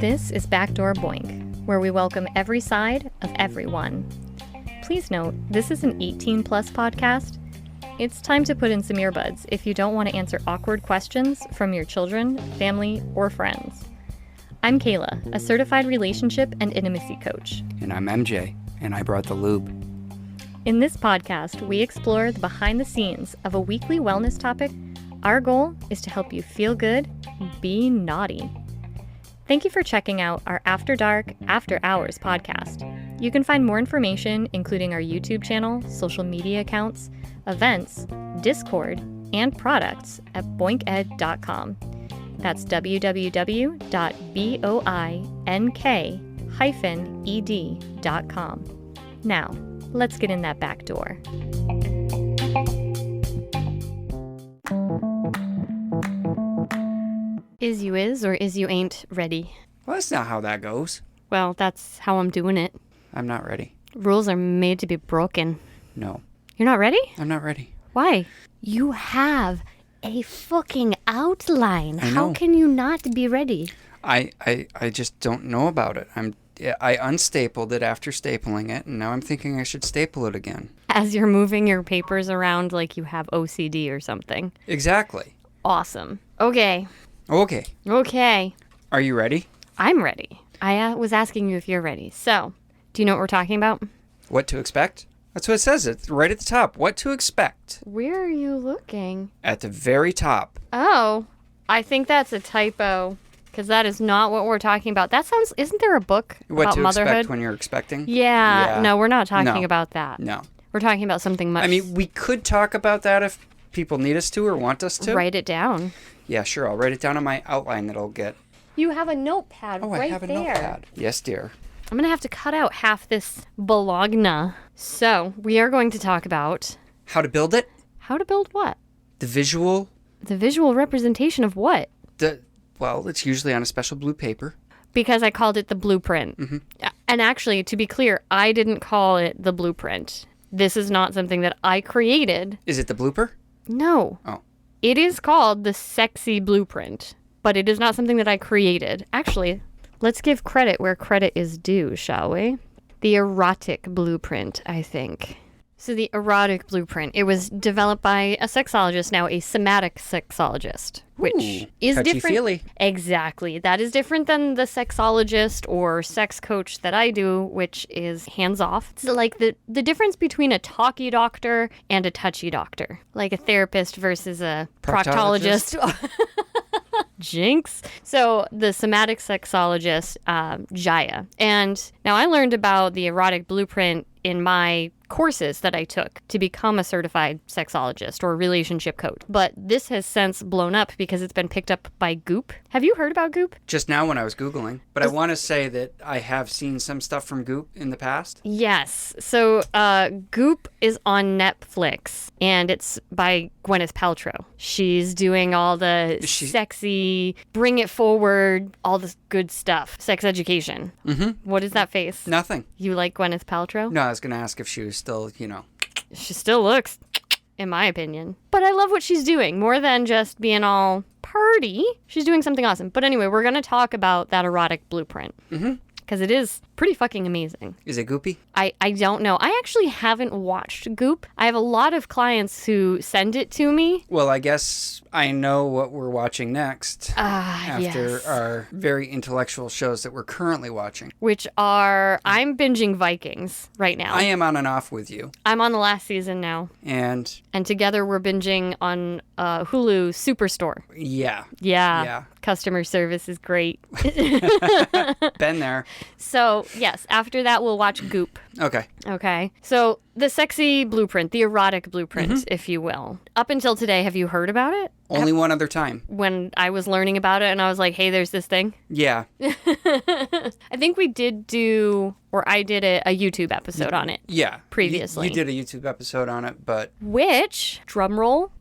This is Backdoor Boink, where we welcome every side of everyone. Please note, this is an 18-plus podcast. It's time to put in some earbuds if you don't want to answer awkward questions from your children, family, or friends. I'm Kayla, a certified relationship and intimacy coach. And I'm MJ, and I brought the lube. In this podcast, we explore the behind the scenes of a weekly wellness topic. Our goal is to help you feel good, be naughty. Thank you for checking out our After Dark, After Hours podcast. You can find more information, including our YouTube channel, social media accounts, events, Discord, and products at boinked.com. That's www.boink-ed.com. Now, let's get in that back door. Is you is or is you ain't ready? Well, that's not how that goes. Well, that's how I'm doing it. I'm not ready. Rules are made to be broken. No. You're not ready? I'm not ready. Why? You have a fucking outline. I know. How can you not be ready? I just don't know about it. I unstapled it after stapling it, and now I'm thinking I should staple it again. As you're moving your papers around like you have OCD or something. Exactly. Awesome. Okay. Okay. Are you ready? I'm ready. I was asking you if you're ready. So, do you know what we're talking about? What to expect? That's what it says. It's right at the top. What to expect. Where are you looking? At the very top. Oh, I think that's a typo. Because that is not what we're talking about. That sounds, isn't there a book What about to motherhood? expect when you're expecting? Yeah. No, we're not talking No. about that. No. We're talking about something much... I mean, we could talk about that if people need us to or want us to. Write it down. Yeah, sure. I'll write it down on my outline that I'll get. You have a notepad right there. I have a notepad. Yes, dear. I'm going to have to cut out half this bologna. So, we are going to talk about... How to build it? How to build what? The visual. The visual representation of what? Well, it's usually on a special blue paper. Because I called it the blueprint. Mm-hmm. And actually, to be clear, I didn't call it the blueprint. This is not something that I created. Is it the blooper? No. Oh. It is called the sexy blueprint, but it is not something that I created. Actually, let's give credit where credit is due, shall we? The Erotic Blueprint, I think. So the Erotic Blueprint, it was developed by a sexologist, now a somatic sexologist, which is different. Touchy-feely. Exactly. That is different than the sexologist or sex coach that I do, which is hands-off. It's like the difference between a talky doctor and a touchy doctor. Like a therapist versus a proctologist. Jinx. So the somatic sexologist, Jaya. And now I learned about the Erotic Blueprint in my courses that I took to become a certified sexologist or relationship coach. But this has since blown up because it's been picked up by Goop. Have you heard about Goop? Just now when I was Googling. But I want to say that I have seen some stuff from Goop in the past. Yes. So Goop is on Netflix, and it's by Gwyneth Paltrow. She's doing all the sexy, bring it forward, all this good stuff. Sex education. Mm-hmm. What is that face? Nothing. You like Gwyneth Paltrow? No, I was going to ask if she was still, She still looks, in my opinion. But I love what she's doing. More than just being all purty. She's doing something awesome. But anyway, we're going to talk about that Erotic Blueprint. Mm-hmm. Because it is pretty fucking amazing. Is it goopy? I don't know. I actually haven't watched Goop. I have a lot of clients who send it to me. Well, I guess I know what we're watching next. After our very intellectual shows that we're currently watching. Which are, I'm binging Vikings right now. I am on and off with you. I'm on the last season now. And together we're binging on Hulu Superstore. Yeah. Customer service is great. Been there. So, yes, after that we'll watch Goop. Okay. So, the sexy blueprint, the erotic blueprint, if you will. Up until today, have you heard about it? Only one other time. When I was learning about it and I was like, hey, there's this thing. Yeah. I think we did do, or I did a YouTube episode on it. Yeah. Previously. You did a YouTube episode on it, but... Which, drum roll,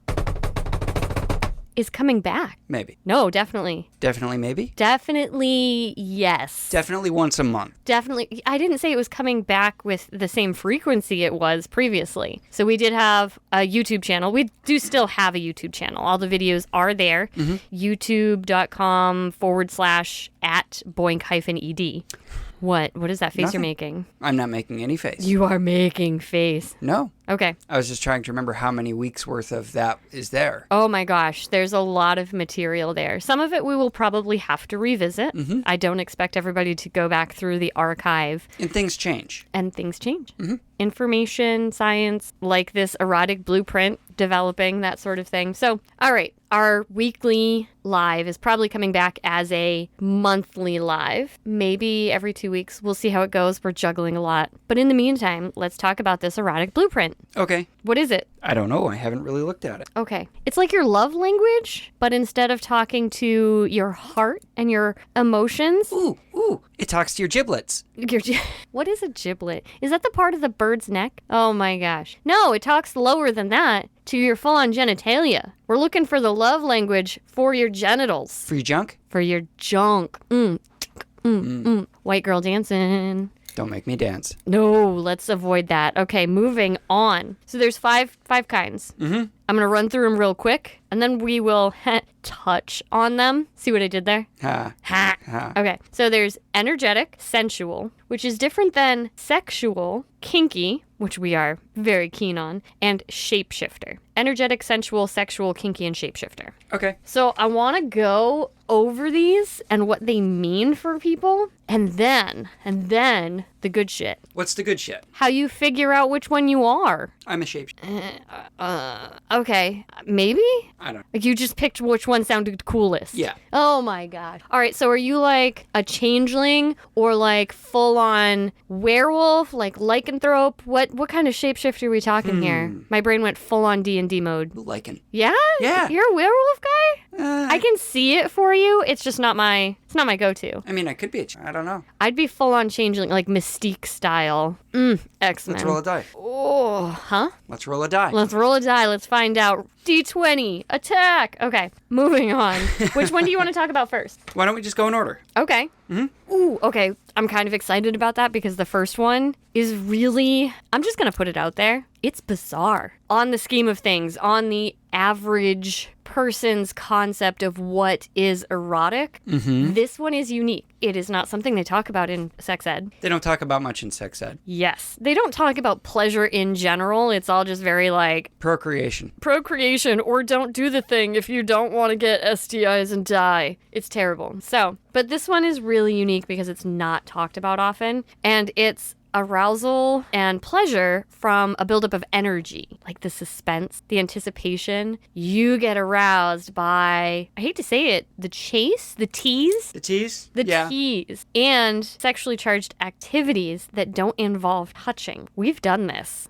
is coming back. Maybe. No, definitely. Definitely maybe? Definitely yes. Definitely once a month. Definitely. I didn't say it was coming back with the same frequency it was previously. So we did have a YouTube channel. We do still have a YouTube channel. All the videos are there. youtube.com/@boink-ed. What is that face Nothing. you're making? I'm not making any face. You are making face. No. Okay. I was just trying to remember how many weeks worth of that is there. Oh my gosh, there's a lot of material there. Some of it we will probably have to revisit. I don't expect everybody to go back through the archive. And things change. And things change. Information, science, like this erotic blueprint, developing, that sort of thing. So, all right, our weekly live is probably coming back as a monthly live. Maybe every 2 weeks. We'll see how it goes. We're juggling a lot. But in the meantime, let's talk about this erotic blueprint. Okay. What is it? I don't know. I haven't really looked at it. Okay. It's like your love language, but instead of talking to your heart and your emotions, Ooh. It talks to your giblets. what is a giblet? Is that the part of the bird's neck? Oh my gosh. No, it talks lower than that to your full-on genitalia. We're looking for the love language for your genitals. For your junk? For your junk. White girl dancing. Don't make me dance. No, let's avoid that. Okay, moving on. So there's five kinds. I'm going to run through them real quick, and then we will touch on them. See what I did there? Ha. Okay, so there's energetic, sensual, which is different than sexual, kinky, which we are very keen on, and shapeshifter. Energetic, sensual, sexual, kinky, and shapeshifter. Okay. So I want to go over these and what they mean for people, and then the good shit. What's the good shit? How you figure out which one you are. I'm a shapeshifter. Okay, maybe? I don't. Like you just picked which one sounded coolest. Yeah. Oh my god. All right, so are you like a changeling or like full on werewolf, like lycanthrope? What kind of shapeshifter are we talking here? My brain went full on D&D mode. Lichen. Yeah? Yeah. You're a werewolf guy? I can see it for you. It's just not my go-to. I mean, I could be I don't know. I'd be full on changeling, like Mystique style. X-Men. Let's roll a die. Oh, huh? Let's roll a die. Let's roll a die. Let's find out. D20. Attack. Okay, moving on. Which one do you want to talk about first? Why don't we just go in order? Okay. Ooh, okay. I'm kind of excited about that because the first one is really, I'm just going to put it out there. It's bizarre on the scheme of things, on the average person's concept of what is erotic. This one is unique. It is not something they talk about in sex ed. They don't talk about much in sex ed. Yes. They don't talk about pleasure in general. It's all just very like Procreation. Or don't do the thing if you don't want to get STIs and die. It's terrible. So, but this one is really unique because it's not talked about often, and it's arousal and pleasure from a buildup of energy, like the suspense, the anticipation. You get aroused by, I hate to say it, the chase, the tease. The tease? The tease. And sexually charged activities that don't involve touching. We've done this.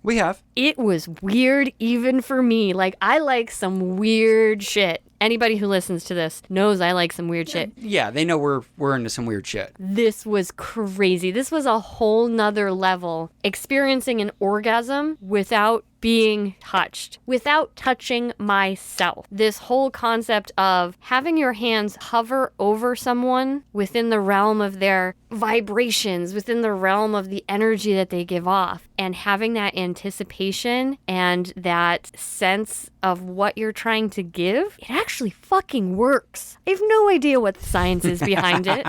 We have. It was weird even for me. Like, I like some weird shit. Anybody who listens to this knows I like some weird shit. Yeah, they know we're into some weird shit. This was crazy. This was a whole nother level. Experiencing an orgasm without being touched, without touching myself. This whole concept of having your hands hover over someone within the realm of their vibrations, within the realm of the energy that they give off, and having that anticipation and that sense of what you're trying to give, it actually fucking works. I have no idea what the science is behind it.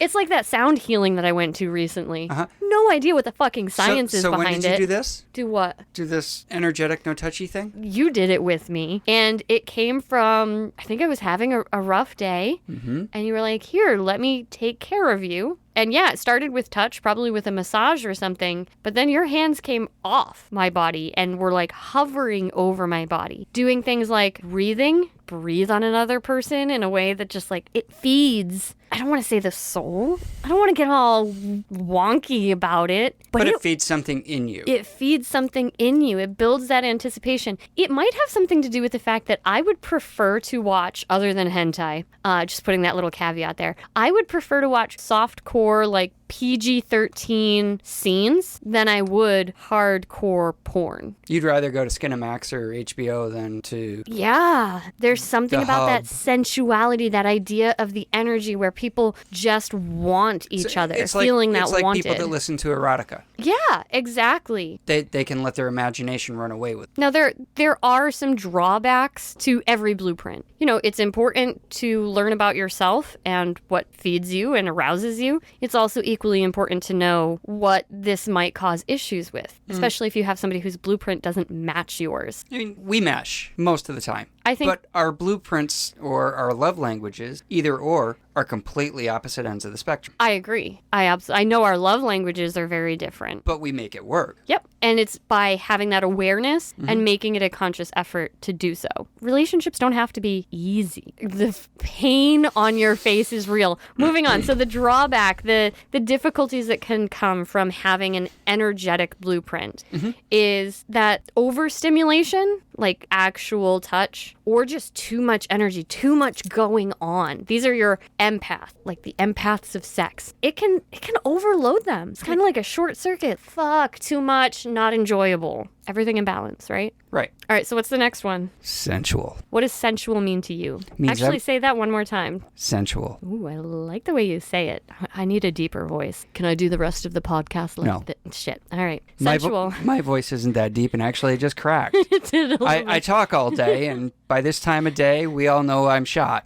It's like that sound healing that I went to recently. No idea what the fucking science is behind it. So when did you do this? Do what? Do this energetic no touchy thing? You did it with me. And it came from, I think I was having a rough day. And you were like, here, let me take care of you. And yeah, it started with touch, probably with a massage or something. But then your hands came off my body and were like hovering over my body. Doing things like breathe on another person in a way that just like, it feeds, I don't want to say the soul. I don't want to get all wonky about it. But it feeds something in you. It feeds something in you. It builds that anticipation. It might have something to do with the fact that I would prefer to watch, other than hentai, just putting that little caveat there, I would prefer to watch softcore, like PG-13 scenes than I would hardcore porn. You'd rather go to Skinamax or HBO than to... Yeah, there's something The about that hub. sensuality, that idea of the energy where people just want each other, It's feeling that it's like wanted. people that listen to erotica. Yeah, exactly. They can let their imagination run away with it. Now, there are some drawbacks to every blueprint. You know, it's important to learn about yourself and what feeds you and arouses you. It's also equally important to know what this might cause issues with, especially if you have somebody whose blueprint doesn't match yours. I mean, we mesh most of the time. I think... But our blueprints or our love languages, either or, are completely opposite ends of the spectrum. I agree. I know our love languages are very different. But we make it work. Yep. And it's by having that awareness and making it a conscious effort to do so. Relationships don't have to be easy. The pain on your face is real. Moving on. So the drawback, the difficulties that can come from having an energetic blueprint is that overstimulation, like actual touch, or just too much energy, too much going on. These are your empath, like the empaths of sex. It can overload them. It's kind of like a short circuit. Fuck, too much, not enjoyable. Everything in balance, right? Right. All right, so what's the next one? Sensual. What does sensual mean to you? Means Actually, say that one more time. Sensual. Ooh, I like the way you say it. I need a deeper voice. Can I do the rest of the podcast like No. Shit. All right. Sensual. My voice isn't that deep, and actually it just cracked. It's a little I talk all day, and by this time of day, we all know I'm shot.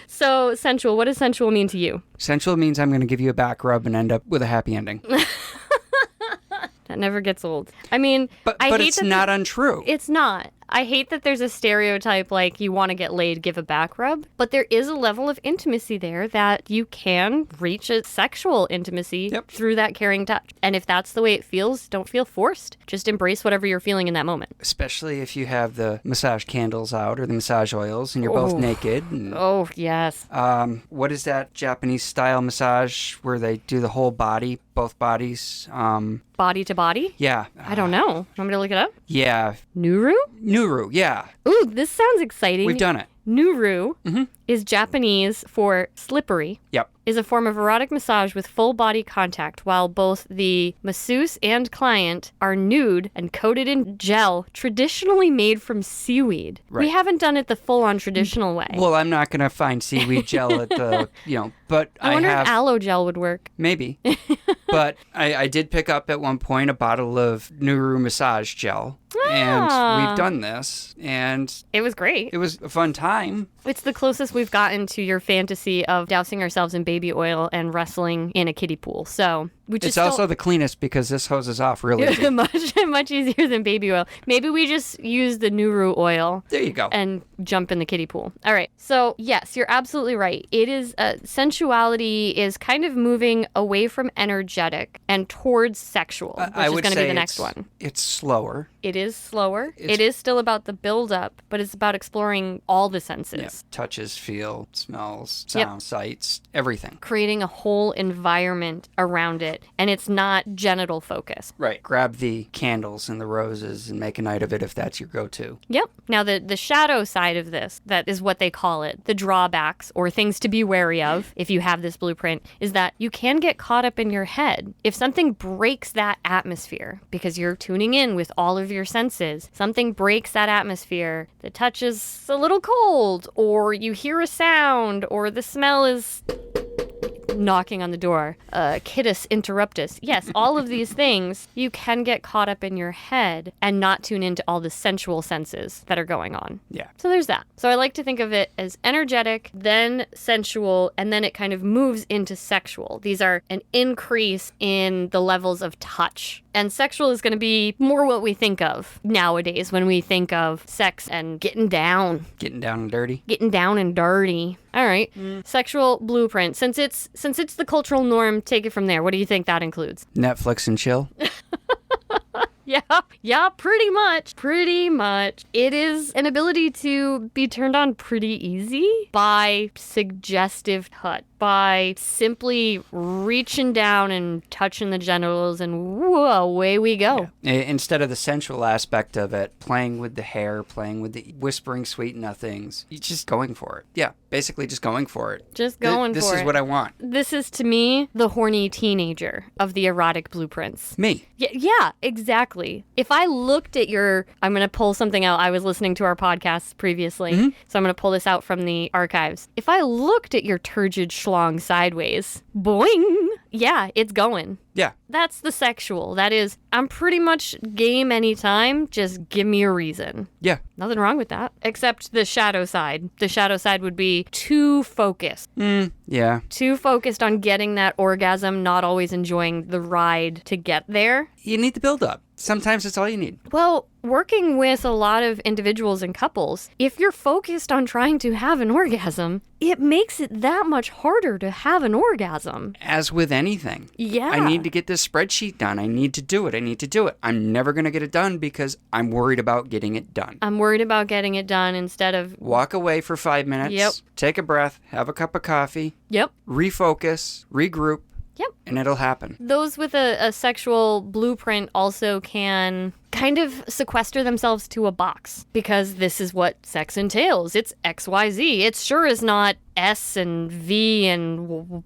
So, sensual. What does sensual mean to you? Sensual means I'm going to give you a back rub and end up with a happy ending. That never gets old. I mean, But I hate it's that not untrue. It's not. I hate that there's a stereotype like you want to get laid, give a back rub. But there is a level of intimacy there that you can reach a sexual intimacy through that caring touch. And if that's the way it feels, don't feel forced. Just embrace whatever you're feeling in that moment. Especially if you have the massage candles out or the massage oils and you're both naked. And, Oh, yes. what is that Japanese style massage where they do the whole body, both bodies? Body to body? Yeah. I don't know. Want me to look it up? Yeah. Nuru? Nuru, yeah. Ooh, this sounds exciting. We've done it. Nuru is Japanese for slippery. Yep. Is a form of erotic massage with full body contact while both the masseuse and client are nude and coated in gel traditionally made from seaweed. Right. We haven't done it the full-on traditional way. Well, I'm not going to find seaweed gel at the, but I wonder have... if aloe gel would work. Maybe. But I did pick up at one point a bottle of Nuru massage gel. And we've done this, and It was great. it was a fun time. It's the closest we've gotten to your fantasy of dousing ourselves in baby oil and wrestling in a kiddie pool. So we just It's also the cleanest because this hoses off really easy. much easier than baby oil. Maybe we just use the Nuru oil. There you go. And jump in the kiddie pool. All right. So yes, you're absolutely right. It is sensuality is kind of moving away from energetic and towards sexual, which I is would going to be say the next one. It's slower. It is slower. It is still about the build up, but it's about exploring all the senses. Yeah. Touches, feel, smells, sound, sights, everything. Creating a whole environment around it, and it's not genital focused. Right. Grab the candles and the roses and make a night of it if that's your go-to. Yep. Now, the shadow side of this, that is what they call it, the drawbacks or things to be wary of if you have this blueprint, is that you can get caught up in your head. If something breaks that atmosphere, because you're tuning in with all of your senses, something breaks that atmosphere, the touch is a little cold, or you hear a sound, or the smell is knocking on the door, kittus interruptus. Yes, all of these things, you can get caught up in your head and not tune into all the sensual senses that are going on. Yeah. So there's that. So I like to think of it as energetic, then sensual, and then it kind of moves into sexual. These are an increase in the levels of touch. And sexual is going to be more what we think of nowadays when we think of sex and getting down. Getting down and dirty. Getting down and dirty. All right. Sexual blueprint. Since it's the cultural norm, take it from there. What do you think that includes? Netflix and chill. Yeah, pretty much. Pretty much. It is an ability to be turned on pretty easy by suggestive touch, by simply reaching down and touching the genitals, and whoa, away we go. Yeah. Instead of the sensual aspect of it, playing with the hair, playing with the whispering sweet nothings, you're just going for it. Yeah, basically just going for it. Just going for it. This is what I want. This is, to me, the horny teenager of the erotic blueprints. Me. Yeah, exactly. If I looked at I'm going to pull something out. I was listening to our podcast previously, so I'm going to pull this out from the archives. If I looked at your turgid schlong sideways, boing, yeah, it's going. Yeah. That's the sexual. That is, I'm pretty much game anytime. Just give me a reason. Yeah. Nothing wrong with that. Except the shadow side. The shadow side would be too focused. Yeah. Too focused on getting that orgasm, not always enjoying the ride to get there. You need the build up. Sometimes that's all you need. Well, working with a lot of individuals and couples, if you're focused on trying to have an orgasm, it makes it that much harder to have an orgasm. As with anything. Yeah. I need to get this spreadsheet done. I need to do it. I'm never going to get it done because I'm worried about getting it done. I'm worried about getting it done instead of... Walk away for 5 minutes. Yep. Take a breath. Have a cup of coffee. Yep. Refocus. Regroup. Yep. And it'll happen. Those with a sexual blueprint also can kind of sequester themselves to a box because this is what sex entails. It's XYZ. It sure is not S and V and,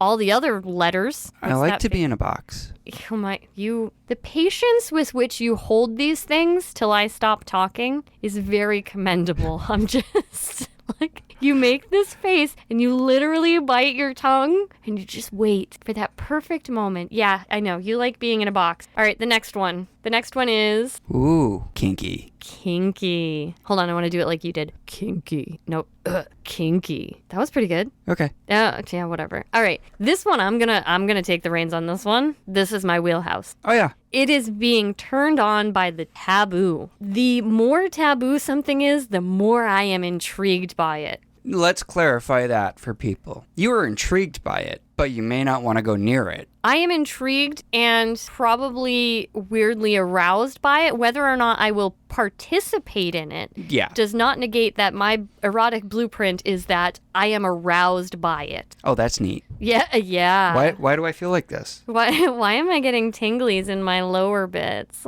all the other letters. I like to be in a box. The patience with which you hold these things till I stop talking is very commendable. I'm just like... You make this face and you literally bite your tongue and you just wait for that perfect moment. Yeah, I know. You like being in a box. All right, the next one. The next one is... Ooh, kinky. Kinky. Hold on, I want to do it like you did. Kinky. Nope. Kinky. That was pretty good. Okay. Yeah, whatever. All right. This one, I'm gonna take the reins on this one. This is my wheelhouse. Oh, yeah. It is being turned on by the taboo. The more taboo something is, the more I am intrigued by it. Let's clarify that for people. You are intrigued by it, but you may not want to go near it. I am intrigued and probably weirdly aroused by it. Whether or not I will participate in it does not negate that my erotic blueprint is that I am aroused by it. Oh, that's neat. Yeah. Why do I feel like this? Why am I getting tinglies in my lower bits?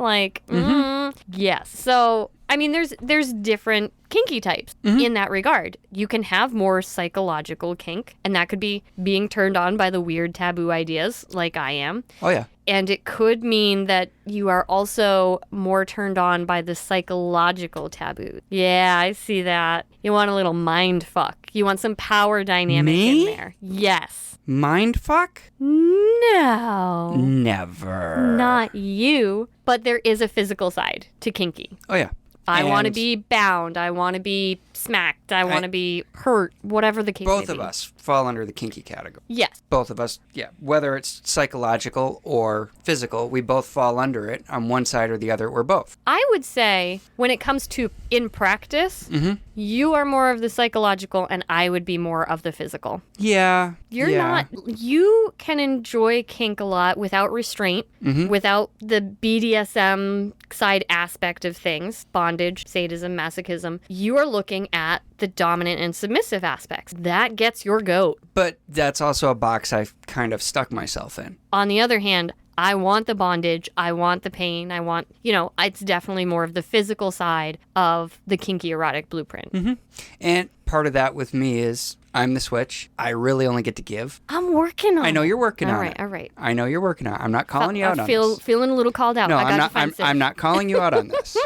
Yes. So, I mean, there's different kinky types in that regard. You can have more psychological kink, and that could be being turned on by the weird taboo ideas like I am. Oh, yeah. And it could mean that you are also more turned on by the psychological taboo. Yeah, I see that. You want a little mind fuck. You want some power dynamic in there. Yes. Mind fuck? No. Never. Not you. But there is a physical side to kinky. Oh, yeah. I want to be bound. I want to be smacked. I want to be hurt. Whatever the case may be. Both of us fall under the kinky category. Yes. Both of us, yeah. Whether it's psychological or physical, we both fall under it on one side or the other, or both. I would say when it comes to in practice, you are more of the psychological and I would be more of the physical. Yeah. You can enjoy kink a lot without restraint, without the BDSM side aspect of things, bondage, sadism, masochism. You are looking at the dominant and submissive aspects. That gets your goat. But that's also a box I've kind of stuck myself in. On the other hand, I want the bondage. I want the pain. I want, it's definitely more of the physical side of the kinky erotic blueprint. And part of that with me is I'm the switch. I really only get to give. I'm working on it. I know you're working on it. All right. I know you're working on it. I'm not calling you out on this. Feeling a little called out. No, I'm not calling you out on this.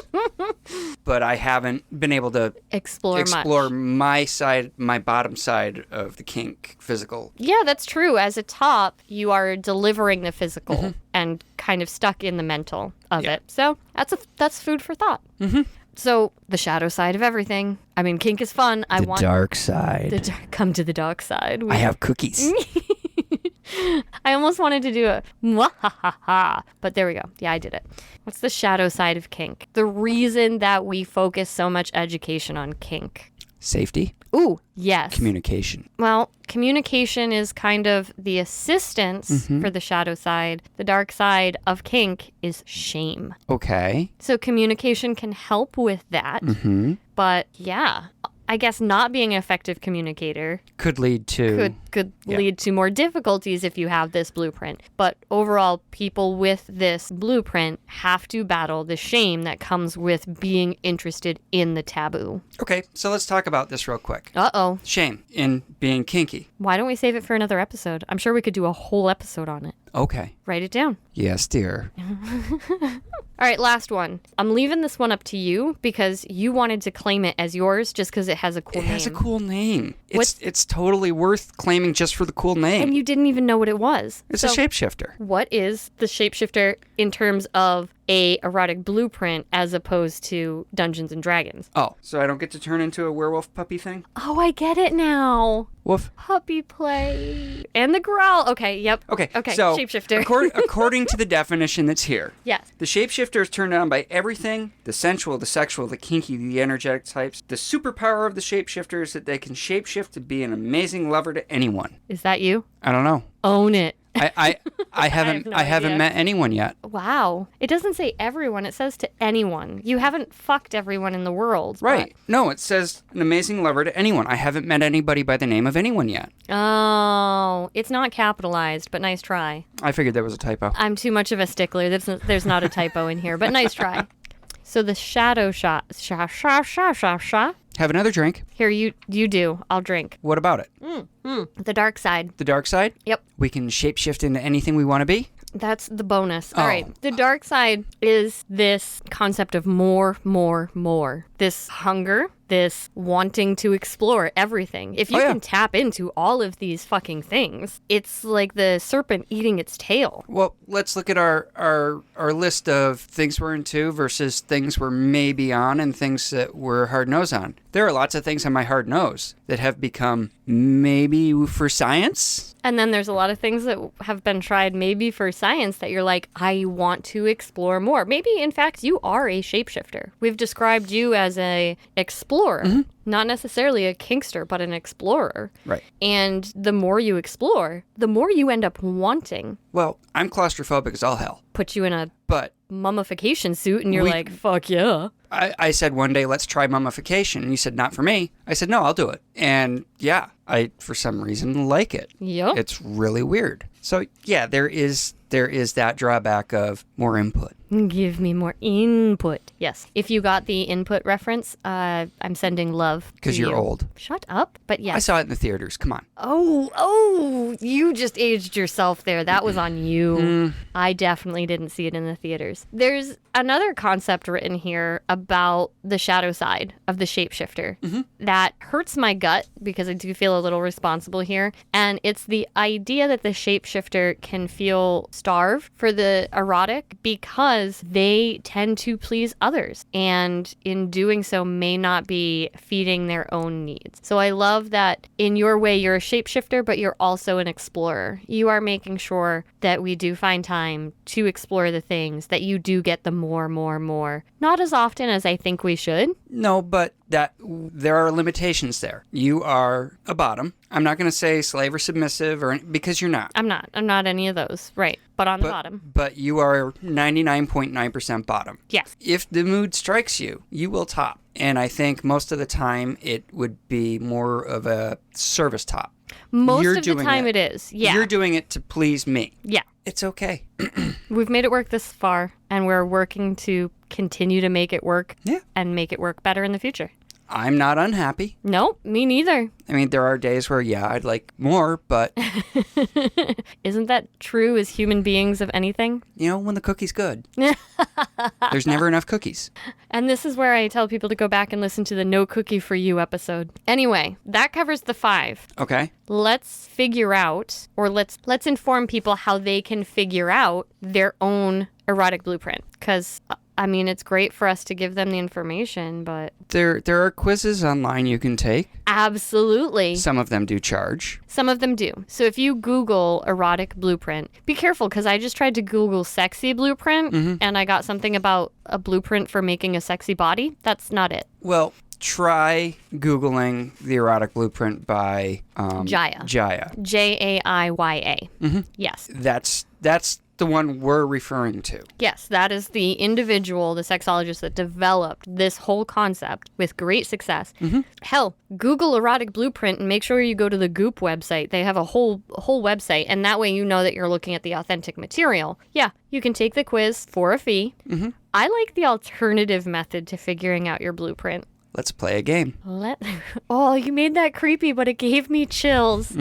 But I haven't been able to explore my side, my bottom side of the kink physical. Yeah, that's true. As a top, you are delivering the physical and kind of stuck in the mental of it. So that's food for thought. So the shadow side of everything. I mean, kink is fun. I want dark side. Come to the dark side. I have cookies. I almost wanted to do a mwahaha, but there we go. Yeah, I did it. What's the shadow side of kink? The reason that we focus so much education on kink. Safety. Ooh, yes. Communication. Well, communication is kind of the assistance for the shadow side. The dark side of kink is shame. Okay. So communication can help with that. But yeah, I guess, not being an effective communicator Could lead to... could Yeah. lead to more difficulties if you have this blueprint. But overall, people with this blueprint have to battle the shame that comes with being interested in the taboo. Okay, so let's talk about this real quick. Uh-oh. Shame in being kinky. Why don't we save it for another episode? I'm sure we could do a whole episode on it. Okay. Write it down. Yes, dear. All right, last one. I'm leaving this one up to you because you wanted to claim it as yours just because it has a cool It name. has a cool name. What's- It's totally worth claiming just for the cool name. And you didn't even know what it was. It's a shapeshifter. What is the shapeshifter in terms of a erotic blueprint as opposed to Dungeons and Dragons? Oh, so I don't get to turn into a werewolf puppy thing? Oh, I get it now. Woof. Puppy play. And the growl. Okay, yep. Okay, Okay, so shapeshifter. according to the definition that's here, Yes. the shapeshifter is turned on by everything: the sensual, the sexual, the kinky, the energetic types. The superpower of the shapeshifter is that they can shapeshift to be an amazing lover to anyone. Is that you? I don't know. Own it. I haven't no I haven't idea. met anyone yet. Wow. It doesn't say everyone. It says to anyone. You haven't fucked everyone in the world. Right. No, it says an amazing lover to anyone. I haven't met anybody by the name of anyone yet. But... Oh, it's not capitalized, but nice try. I figured that was a typo. I'm too much of a stickler. There's not a typo in here, but nice try. So the shadow shot. Have another drink. Here, you do. I'll drink. What about it? The dark side. The dark side? Yep. We can shapeshift into anything we want to be? That's the bonus. All Oh. right. The dark side is this concept of more. This hunger, this wanting to explore everything. If you yeah. can tap into all of these fucking things, it's like the serpent eating its tail. Well, let's look at our list of things we're into versus things we're maybe on and things that we're hard nose on. There are lots of things on my hard nose that have become maybe for science. And then there's a lot of things that have been tried maybe for science that you're like, I want to explore more. Maybe, in fact, you are a shapeshifter. We've described you as a explorer, not necessarily a kinkster, but an explorer. Right. And the more you explore, the more you end up wanting. Well, I'm claustrophobic as all hell. Put you in a But mummification suit and you're We- like, fuck yeah. I said one day, let's try mummification. And you said, not for me. I said, no, I'll do it. And yeah, I, for some reason, like it. Yep. It's really weird. So yeah, there is that drawback of more input. Give me more input. Yes. If you got the input reference, I'm sending love. Because to you're you. old. Shut up. But yes. I saw it in the theaters. Come on. Oh, you just aged yourself there. That was on you. I definitely didn't see it in the theaters. There's another concept written here about the shadow side of the shapeshifter that hurts my gut because I do feel a little responsible here. And it's the idea that the shapeshifter can feel starved for the erotic because they tend to please others. And in doing so may not be feeding their own needs. So I love that in your way, you're a shapeshifter, but you're also an explorer. You are making sure that we do find time to explore the things, that you do get the more. Not as often as I think we should. No, but there are limitations there. You are a bottom. I'm not going to say slave or submissive because you're not. I'm not any of those. Right. But on the bottom. But you are 99.9% bottom. Yes. If the mood strikes you, you will top. And I think most of the time it would be more of a service top. Most You're of the doing time it is. Yeah. You're doing it to please me. Yeah. It's okay. We've made it work this far, and we're working to continue to make it work Yeah. and make it work better in the future. I'm not unhappy. Nope, me neither. I mean, there are days where, yeah, I'd like more, but, Isn't that true as human beings of anything? you know, when the cookie's good, there's never enough cookies. And this is where I tell people to go back and listen to the No Cookie for You episode. Anyway, that covers the 5. Okay? Let's figure out, or let's inform people how they can figure out their own erotic blueprint. Because, I mean, it's great for us to give them the information, but... There are quizzes online you can take. Absolutely. Some of them do charge. Some of them do. So if you Google erotic blueprint, be careful because I just tried to Google sexy blueprint and I got something about a blueprint for making a sexy body. That's not it. Well, try Googling the erotic blueprint by Jaya. Jaya. Jaya. Yes. That's the one we're referring to. Yes, that is the individual, the sexologist that developed this whole concept with great success. Hell, Google Erotic Blueprint and make sure you go to the Goop website. They have a whole website, and that way you know that you're looking at the authentic material. Yeah, you can take the quiz for a fee. I like the alternative method to figuring out your blueprint. Let's play a game. Oh, you made that creepy, but it gave me chills.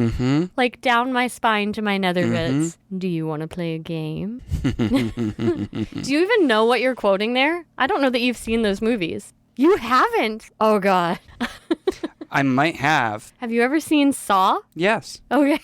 Like down my spine to my nether ribs. Do you want to play a game? Do you even know what you're quoting there? I don't know that you've seen those movies. You haven't? Oh, God. I might have. Have you ever seen Saw? Yes. Okay.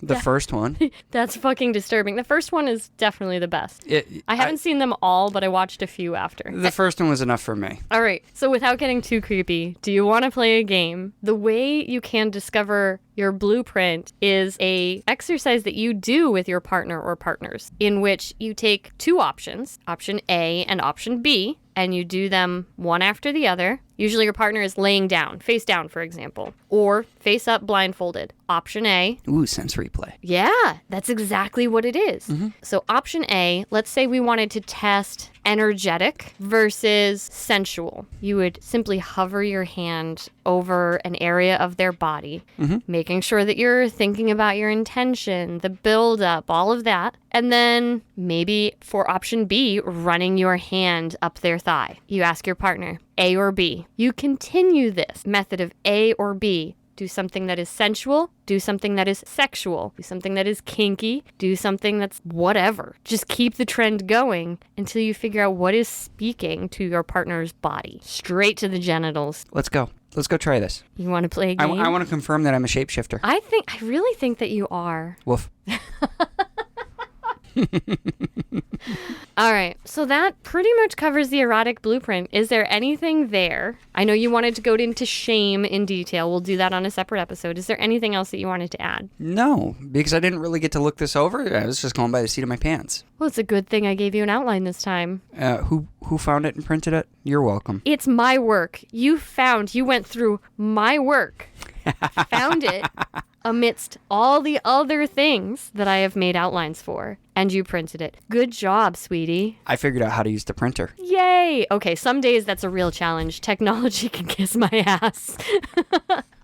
The first one. That's fucking disturbing. The first one is definitely the best. I haven't seen them all, but I watched a few after. The first one was enough for me. All right. So without getting too creepy, do you want to play a game? The way you can discover your blueprint is a exercise that you do with your partner or partners, in which you take two options, option A and option B, and you do them one after the other. Usually your partner is laying down, face down, for example, or face up blindfolded. Option A. Ooh, sensory play. Yeah, that's exactly what it is. So option A, let's say we wanted to test energetic versus sensual. You would simply hover your hand over an area of their body, making sure that you're thinking about your intention, the buildup, all of that. And then maybe for option B, running your hand up their thigh. You ask your partner, A or B. You continue this method of A or B. Do something that is sensual, do something that is sexual, do something that is kinky, do something that's whatever. Just keep the trend going until you figure out what is speaking to your partner's body. Straight to the genitals. Let's go. Let's go try this. You want to play a game? I want to confirm that I'm a shapeshifter. I really think that you are. Woof. All right, so that pretty much covers the erotic blueprint. Is there anything there? I know you wanted to go into shame in detail. We'll do that on a separate episode. Is there anything else that you wanted to add? No, because I didn't really get to look this over. I was just going by the seat of my pants. Well, it's a good thing I gave you an outline this time. Who found it and printed it? You're welcome. It's my work. You went through my work, found it amidst all the other things that I have made outlines for, and you printed it. Good job, sweetie. I figured out how to use the printer. Yay! Okay, some days that's a real challenge. Technology can kiss my ass.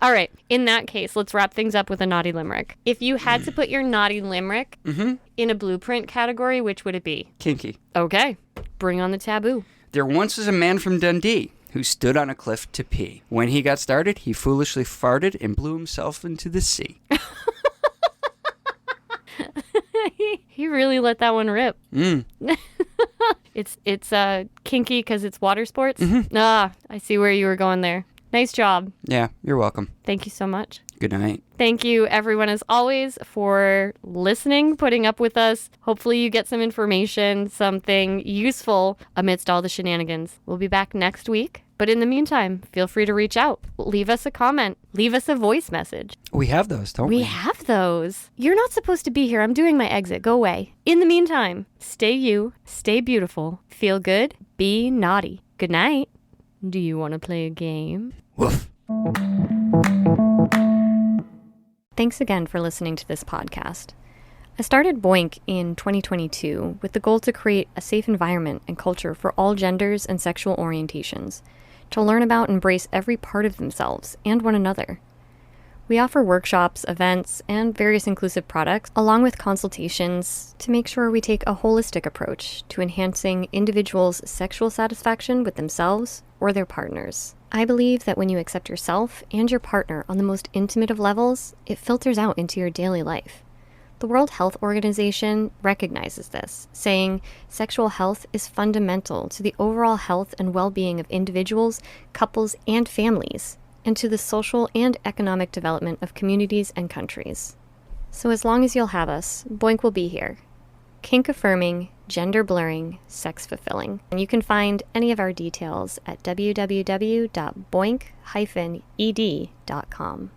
All right, in that case, let's wrap things up with a naughty limerick. If you had to put your naughty limerick in a blueprint category, which would it be? Kinky. Okay, bring on the taboo. There once was a man from Dundee who stood on a cliff to pee. When he got started, he foolishly farted and blew himself into the sea. He really let that one rip. It's kinky because it's water sports. I see where you were going there. Nice job. Yeah, you're welcome. Thank you so much. Good night. Thank you, everyone, as always, for listening, putting up with us. Hopefully you get some information, something useful amidst all the shenanigans. We'll be back next week. But in the meantime, feel free to reach out. Leave us a comment. Leave us a voice message. We have those, don't we? We have those. You're not supposed to be here. I'm doing my exit. Go away. In the meantime, stay you, stay beautiful, feel good, be naughty. Good night. Do you want to play a game? Woof. Thanks again for listening to this podcast. I started Boink in 2022 with the goal to create a safe environment and culture for all genders and sexual orientations, to learn about and embrace every part of themselves and one another. We offer workshops, events, and various inclusive products, along with consultations to make sure we take a holistic approach to enhancing individuals' sexual satisfaction with themselves or their partners. I believe that when you accept yourself and your partner on the most intimate of levels, it filters out into your daily life. The World Health Organization recognizes this, saying sexual health is fundamental to the overall health and well-being of individuals, couples, and families, and to the social and economic development of communities and countries. So as long as you'll have us, Boink will be here. Kink-affirming, gender-blurring, sex-fulfilling. And you can find any of our details at www.boink-ed.com.